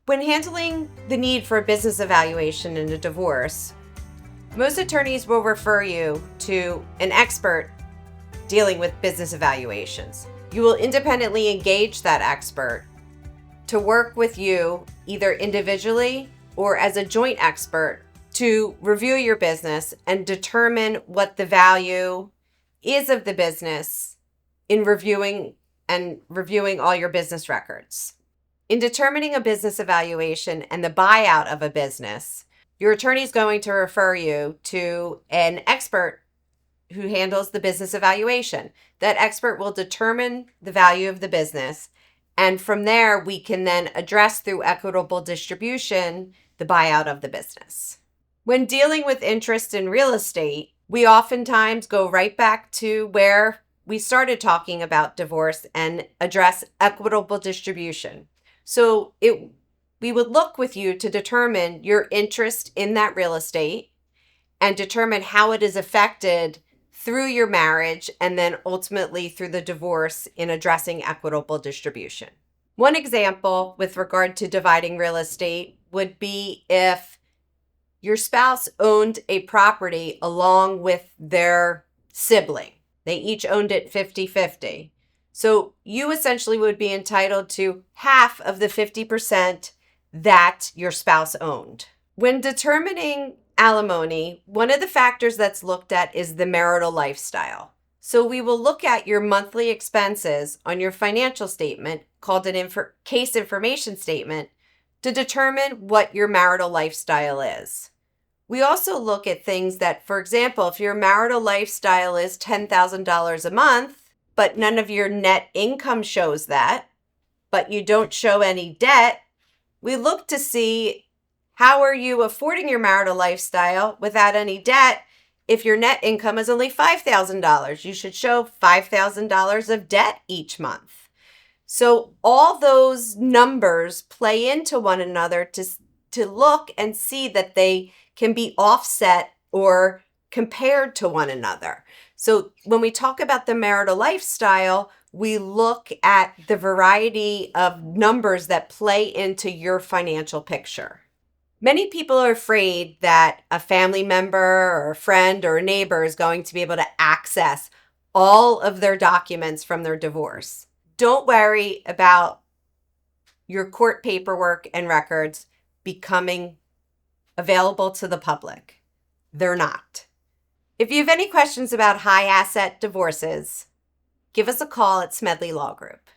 When handling the need for a business evaluation in a divorce, most attorneys will refer you to an expert dealing with business evaluations. You will independently engage that expert to work with you either individually or as a joint expert to review your business and determine what the value is of the business in reviewing all your business records. In determining a business evaluation and the buyout of a business, your attorney is going to refer you to an expert who handles the business evaluation. That expert will determine the value of the business, and from there, we can then address through equitable distribution the buyout of the business. When dealing with interest in real estate, we oftentimes go right back to where we started talking about divorce and address equitable distribution. So we would look with you to determine your interest in that real estate and determine how it is affected through your marriage and then ultimately through the divorce in addressing equitable distribution. One example with regard to dividing real estate would be if your spouse owned a property along with their sibling. They each owned it 50-50. So you essentially would be entitled to half of the 50% that your spouse owned. When determining alimony, one of the factors that's looked at is the marital lifestyle. So we will look at your monthly expenses on your financial statement, called an case information statement, to determine what your marital lifestyle is. We also look at things that, for example, if your marital lifestyle is $10,000 a month, but none of your net income shows that, but you don't show any debt, we look to see how are you affording your marital lifestyle without any debt. If your net income is only $5,000, you should show $5,000 of debt each month. So all those numbers play into one another to look and see that they can be offset or compared to one another. So when we talk about the marital lifestyle, we look at the variety of numbers that play into your financial picture. Many people are afraid that a family member or a friend or a neighbor is going to be able to access all of their documents from their divorce. Don't worry about your court paperwork and records becoming available to the public. They're not. If you have any questions about high asset divorces, give us a call at Smedley Law Group.